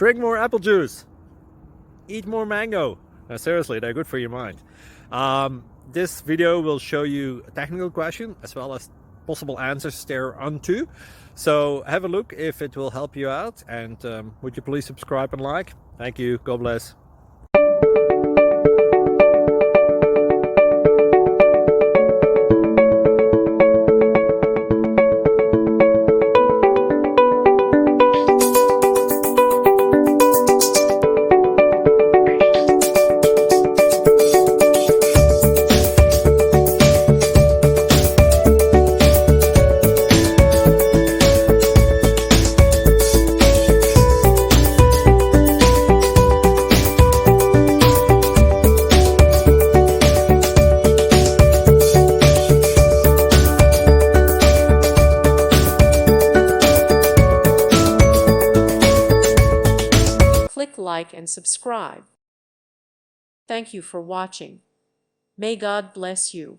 Drink more apple juice. Eat more mango. No, seriously, they're good for your mind. This video will show you a technical question as well as possible answers thereunto. So have a look if it will help you out, and would you please subscribe and like? Thank you. God bless. Click like and subscribe. Thank you for watching. May God bless you.